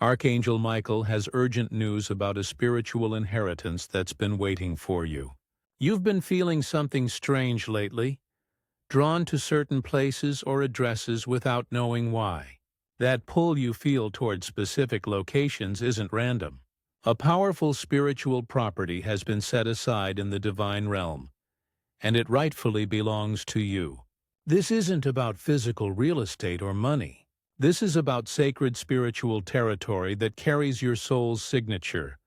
Archangel Michael has urgent news about a spiritual inheritance that's been waiting for you. You've been feeling something strange lately, drawn to certain places or addresses without knowing why. That pull you feel toward specific locations isn't random. A powerful spiritual property has been set aside in the divine realm, and it rightfully belongs to you. This isn't about physical real estate or money. This is about sacred spiritual territory that carries your soul's signature.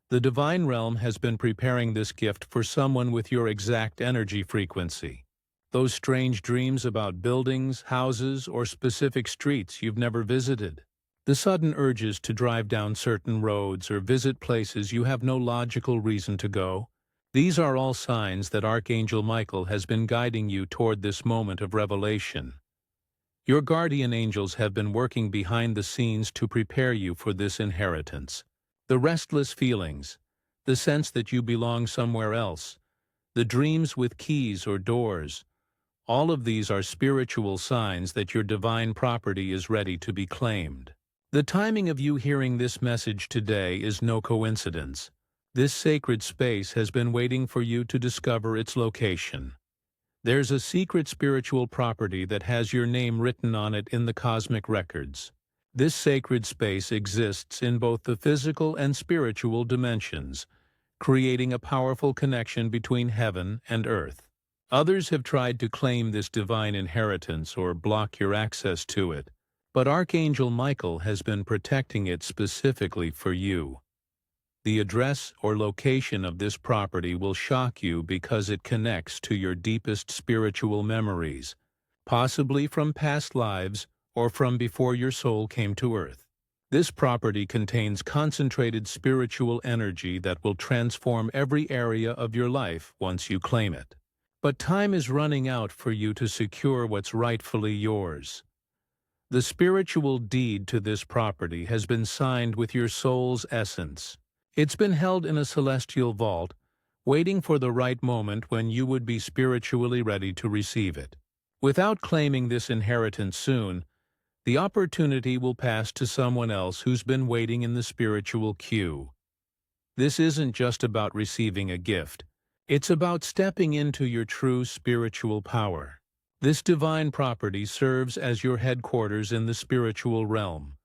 The divine realm has been preparing this gift for someone with your exact energy frequency. Those strange dreams about buildings, houses, or specific streets you've never visited. The sudden urges to drive down certain roads or visit places you have no logical reason to go. These are all signs that Archangel Michael has been guiding you toward this moment of revelation. Your guardian angels have been working behind the scenes to prepare you for this inheritance. The restless feelings, the sense that you belong somewhere else, the dreams with keys or doors, all of these are spiritual signs that your divine property is ready to be claimed. The timing of you hearing this message today is no coincidence. This sacred space has been waiting for you to discover its location. There's a secret spiritual property that has your name written on it in the cosmic records. This sacred space exists in both the physical and spiritual dimensions, creating a powerful connection between heaven and earth. Others have tried to claim this divine inheritance or block your access to it, but Archangel Michael has been protecting it specifically for you. The address or location of this property will shock you because it connects to your deepest spiritual memories, possibly from past lives or from before your soul came to earth. This property contains concentrated spiritual energy that will transform every area of your life once you claim it. But time is running out for you to secure what's rightfully yours. The spiritual deed to this property has been signed with your soul's essence. It's been held in a celestial vault, waiting for the right moment when you would be spiritually ready to receive it. Without claiming this inheritance soon, the opportunity will pass to someone else who's been waiting in the spiritual queue. This isn't just about receiving a gift. It's about stepping into your true spiritual power. This divine property serves as your headquarters in the spiritual realm,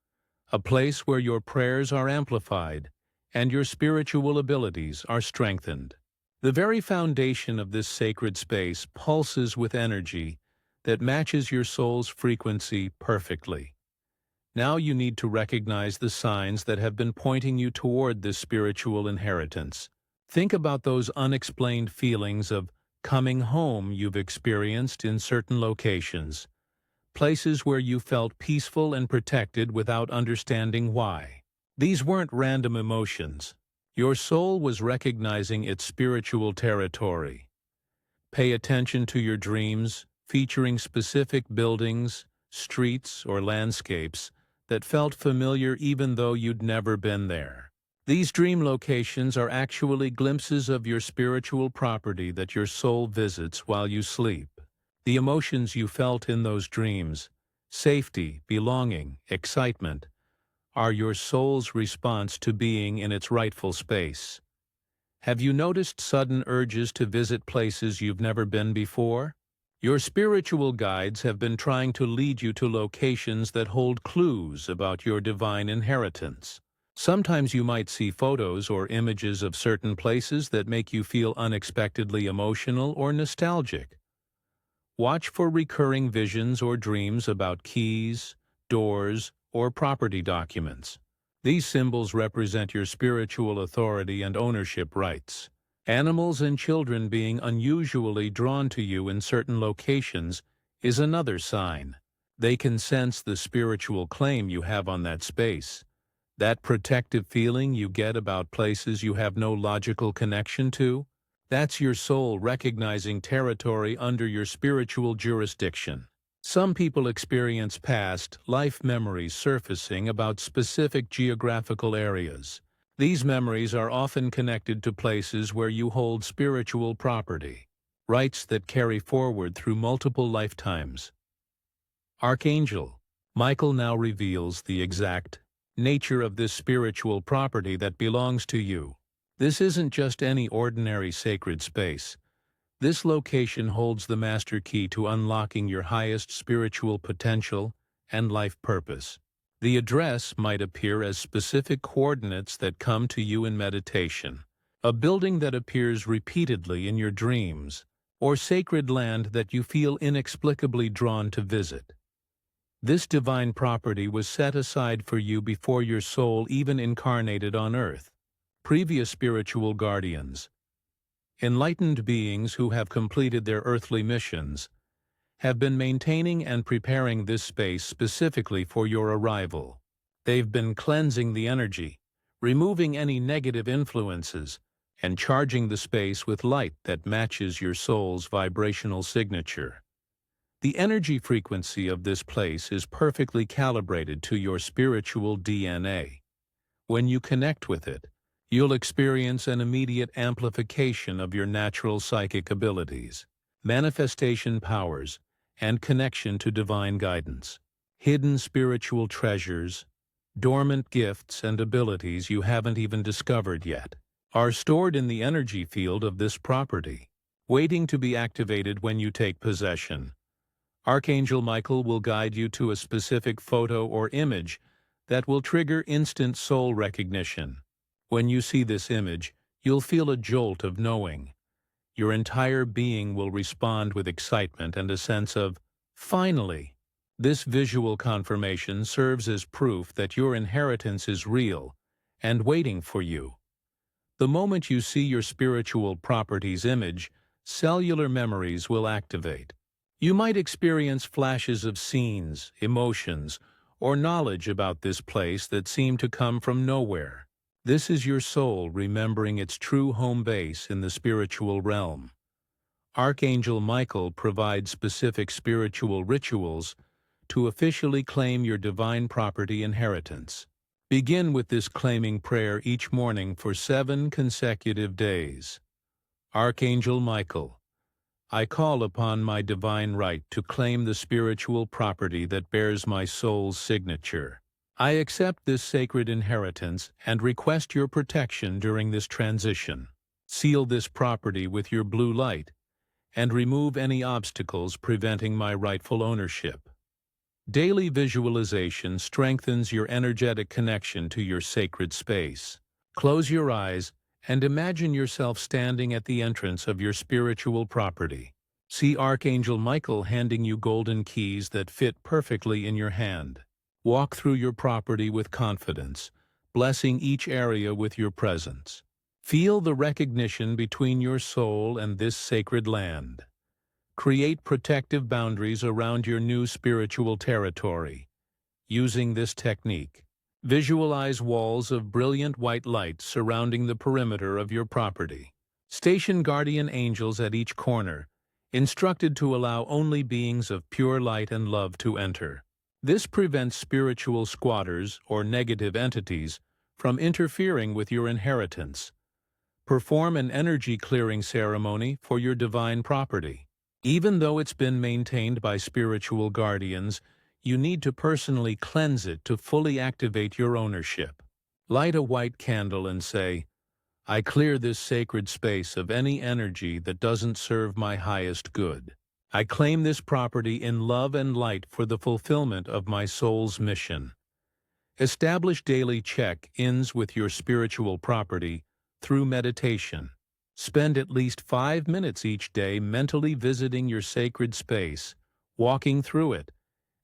a place where your prayers are amplified and your spiritual abilities are strengthened. The very foundation of this sacred space pulses with energy that matches your soul's frequency perfectly. Now you need to recognize the signs that have been pointing you toward this spiritual inheritance. Think about those unexplained feelings of coming home you've experienced in certain locations, places where you felt peaceful and protected without understanding why. These weren't random emotions. Your soul was recognizing its spiritual territory. Pay attention to your dreams, featuring specific buildings, streets, or landscapes that felt familiar even though you'd never been there. These dream locations are actually glimpses of your spiritual property that your soul visits while you sleep. The emotions you felt in those dreams, safety, belonging, excitement, are your soul's response to being in its rightful space. Have you noticed sudden urges to visit places you've never been before? Your spiritual guides have been trying to lead you to locations that hold clues about your divine inheritance. Sometimes you might see photos or images of certain places that make you feel unexpectedly emotional or nostalgic. Watch for recurring visions or dreams about keys, doors, or property documents. These symbols represent your spiritual authority and ownership rights. Animals and children being unusually drawn to you in certain locations is another sign. They can sense the spiritual claim you have on that space. That protective feeling you get about places you have no logical connection to, that's your soul recognizing territory under your spiritual jurisdiction. Some people experience past life memories surfacing about specific geographical areas. These memories are often connected to places where you hold spiritual property, rights that carry forward through multiple lifetimes. Archangel Michael now reveals the exact nature of this spiritual property that belongs to you. This isn't just any ordinary sacred space. This location holds the master key to unlocking your highest spiritual potential and life purpose. The address might appear as specific coordinates that come to you in meditation, a building that appears repeatedly in your dreams, or sacred land that you feel inexplicably drawn to visit. This divine property was set aside for you before your soul even incarnated on earth. Previous spiritual guardians, enlightened beings who have completed their earthly missions, have been maintaining and preparing this space specifically for your arrival. They've been cleansing the energy, removing any negative influences, and charging the space with light that matches your soul's vibrational signature. The energy frequency of this place is perfectly calibrated to your spiritual DNA. When you connect with it, you'll experience an immediate amplification of your natural psychic abilities, manifestation powers, and connection to divine guidance. Hidden spiritual treasures, dormant gifts and abilities you haven't even discovered yet, are stored in the energy field of this property, waiting to be activated when you take possession. Archangel Michael will guide you to a specific photo or image that will trigger instant soul recognition. When you see this image, you'll feel a jolt of knowing. Your entire being will respond with excitement and a sense of, finally. This visual confirmation serves as proof that your inheritance is real and waiting for you. The moment you see your spiritual property's image, cellular memories will activate. You might experience flashes of scenes, emotions, or knowledge about this place that seem to come from nowhere. This is your soul remembering its true home base in the spiritual realm. Archangel Michael provides specific spiritual rituals to officially claim your divine property inheritance. Begin with this claiming prayer each morning for 7 consecutive days. Archangel Michael, I call upon my divine right to claim the spiritual property that bears my soul's signature. I accept this sacred inheritance and request your protection during this transition. Seal this property with your blue light and remove any obstacles preventing my rightful ownership. Daily visualization strengthens your energetic connection to your sacred space. Close your eyes and imagine yourself standing at the entrance of your spiritual property. See Archangel Michael handing you golden keys that fit perfectly in your hand. Walk through your property with confidence, blessing each area with your presence. Feel the recognition between your soul and this sacred land. Create protective boundaries around your new spiritual territory. Using this technique, visualize walls of brilliant white light surrounding the perimeter of your property. Station guardian angels at each corner, instructed to allow only beings of pure light and love to enter. This prevents spiritual squatters or negative entities from interfering with your inheritance. Perform an energy clearing ceremony for your divine property. Even though it's been maintained by spiritual guardians, you need to personally cleanse it to fully activate your ownership. Light a white candle and say, I clear this sacred space of any energy that doesn't serve my highest good. I claim this property in love and light for the fulfillment of my soul's mission. Establish daily check-ins with your spiritual property through meditation. Spend at least 5 minutes each day mentally visiting your sacred space, walking through it,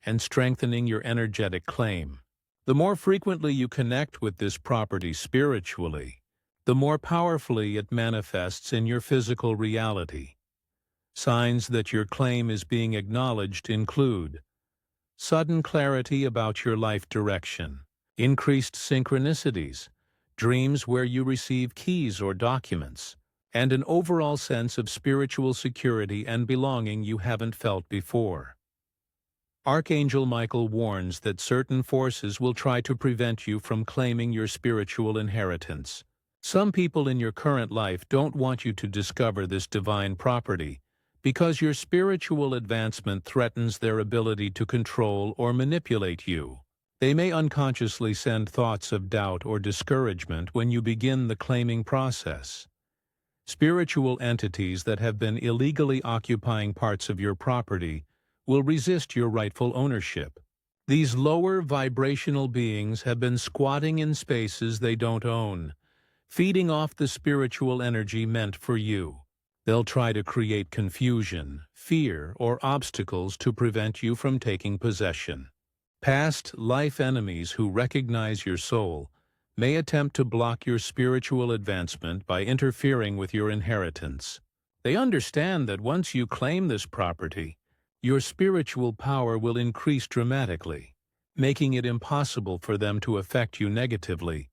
and strengthening your energetic claim. The more frequently you connect with this property spiritually, the more powerfully it manifests in your physical reality. Signs that your claim is being acknowledged include sudden clarity about your life direction, increased synchronicities, dreams where you receive keys or documents, and an overall sense of spiritual security and belonging you haven't felt before. Archangel Michael warns that certain forces will try to prevent you from claiming your spiritual inheritance. Some people in your current life don't want you to discover this divine property because your spiritual advancement threatens their ability to control or manipulate you. They may unconsciously send thoughts of doubt or discouragement when you begin the claiming process. Spiritual entities that have been illegally occupying parts of your property will resist your rightful ownership. These lower vibrational beings have been squatting in spaces they don't own, feeding off the spiritual energy meant for you. They'll try to create confusion, fear, or obstacles to prevent you from taking possession. Past life enemies who recognize your soul may attempt to block your spiritual advancement by interfering with your inheritance. They understand that once you claim this property, your spiritual power will increase dramatically, making it impossible for them to affect you negatively.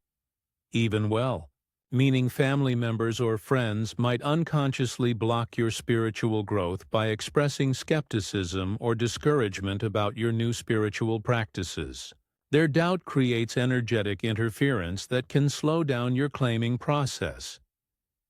Even well, meaning family members or friends might unconsciously block your spiritual growth by expressing skepticism or discouragement about your new spiritual practices. Their doubt creates energetic interference that can slow down your claiming process.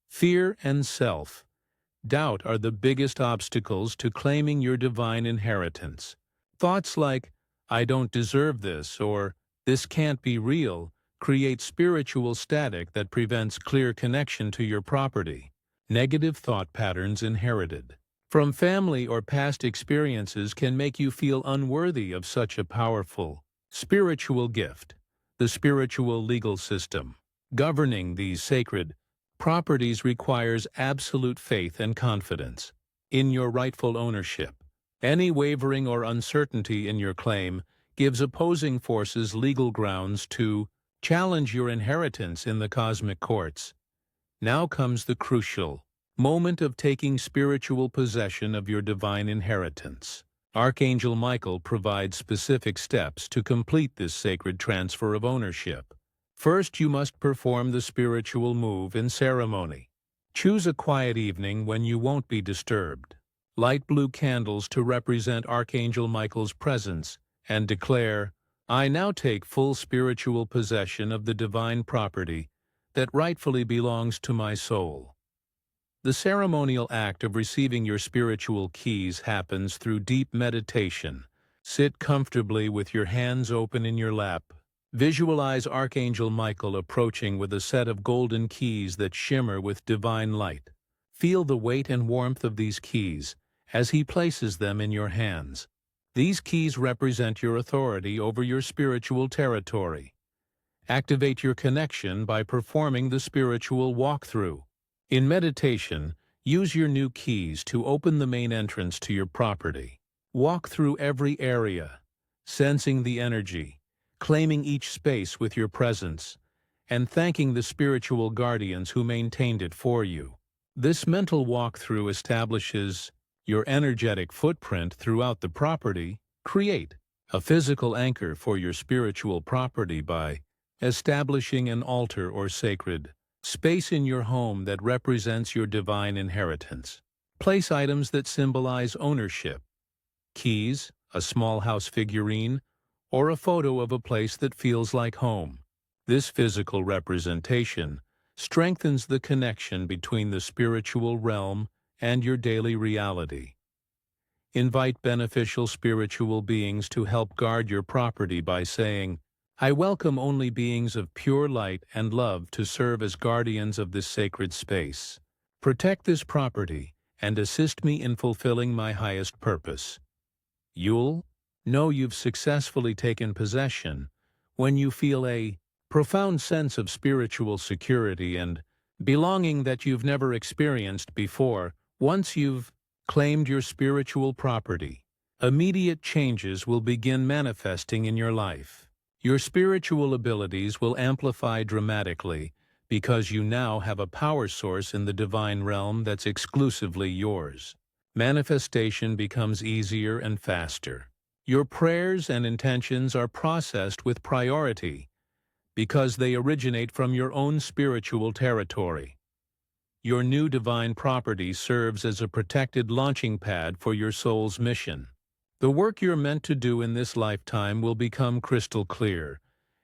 Fear and self-doubt are the biggest obstacles to claiming your divine inheritance. Thoughts like, "I don't deserve this," or "this can't be real," create spiritual static that prevents clear connection to your property. Negative thought patterns inherited from family or past experiences can make you feel unworthy of such a powerful spiritual gift. The spiritual legal system governing these sacred properties requires absolute faith and confidence in your rightful ownership. Any wavering or uncertainty in your claim gives opposing forces legal grounds to challenge your inheritance in the cosmic courts. Now comes the crucial moment of taking spiritual possession of your divine inheritance. Archangel Michael provides specific steps to complete this sacred transfer of ownership. First, you must perform the spiritual move in ceremony. Choose a quiet evening when you won't be disturbed. Light blue candles to represent Archangel Michael's presence and declare, "I now take full spiritual possession of the divine property that rightfully belongs to my soul." The ceremonial act of receiving your spiritual keys happens through deep meditation. Sit comfortably with your hands open in your lap. Visualize Archangel Michael approaching with a set of golden keys that shimmer with divine light. Feel the weight and warmth of these keys as he places them in your hands. These keys represent your authority over your spiritual territory. Activate your connection by performing the spiritual walkthrough. In meditation, use your new keys to open the main entrance to your property. Walk through every area, sensing the energy, claiming each space with your presence, and thanking the spiritual guardians who maintained it for you. This mental walkthrough establishes your energetic footprint throughout the property. Create a physical anchor for your spiritual property by establishing an altar or sacred space in your home that represents your divine inheritance. Place items that symbolize ownership. Keys, a small house figurine, or a photo of a place that feels like home. This physical representation strengthens the connection between the spiritual realm and your daily reality. Invite beneficial spiritual beings to help guard your property by saying, "I welcome only beings of pure light and love to serve as guardians of this sacred space. Protect this property and assist me in fulfilling my highest purpose." You'll know you've successfully taken possession when you feel a profound sense of spiritual security and belonging that you've never experienced before. Once you've claimed your spiritual property, immediate changes will begin manifesting in your life. Your spiritual abilities will amplify dramatically because you now have a power source in the divine realm that's exclusively yours. Manifestation becomes easier and faster. Your prayers and intentions are processed with priority because they originate from your own spiritual territory. Your new divine property serves as a protected launching pad for your soul's mission. The work you're meant to do in this lifetime will become crystal clear,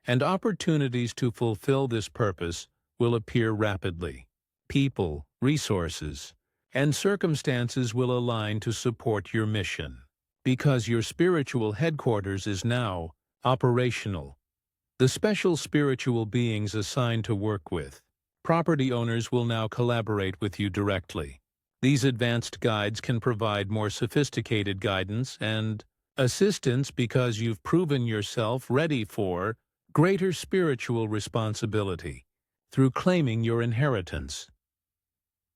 and opportunities to fulfill this purpose will appear rapidly. People, resources, and circumstances will align to support your mission. Because your spiritual headquarters is now Operational. The special spiritual beings assigned to work with property owners will now collaborate with you directly. These advanced guides can provide more sophisticated guidance and assistance because you've proven yourself ready for greater spiritual responsibility through claiming your inheritance.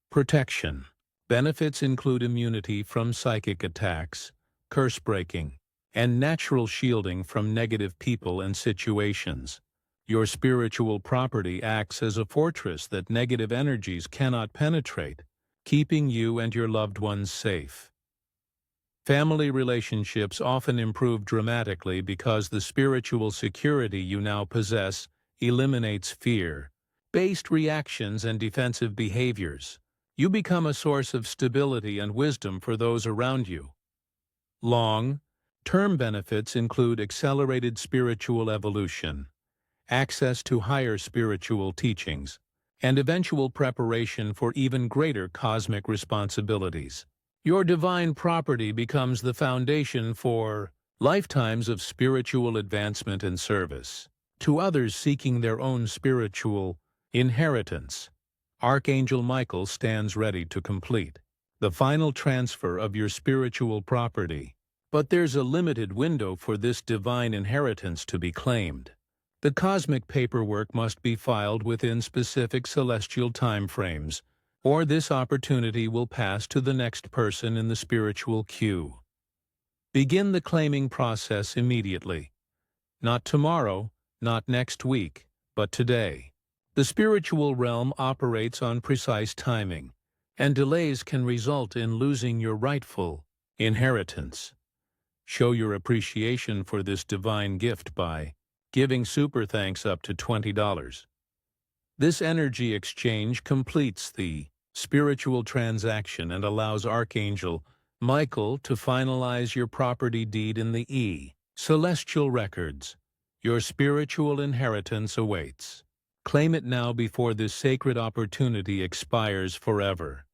Protection. Benefits include immunity from psychic attacks, curse breaking, and natural shielding from negative people and situations. Your spiritual property acts as a fortress that negative energies cannot penetrate, keeping you and your loved ones safe. Family relationships often improve dramatically because the spiritual security you now possess eliminates fear-based reactions and defensive behaviors. You become a source of stability and wisdom for those around you. Long-term benefits include accelerated spiritual evolution, access to higher spiritual teachings, and eventual preparation for even greater cosmic responsibilities. Your divine property becomes the foundation for lifetimes of spiritual advancement and service to others seeking their own spiritual inheritance. Archangel Michael stands ready to complete the final transfer of your spiritual property, but there's a limited window for this divine inheritance to be claimed. The cosmic paperwork must be filed within specific celestial time frames, or this opportunity will pass to the next person in the spiritual queue. Begin the claiming process immediately. Not tomorrow, not next week, but today. The spiritual realm operates on precise timing, and delays can result in losing your rightful inheritance. Show your appreciation for this divine gift by giving super thanks up to $20. This energy exchange completes the spiritual transaction and allows Archangel Michael to finalize your property deed in the celestial records. Your spiritual inheritance awaits. Claim it now before this sacred opportunity expires forever.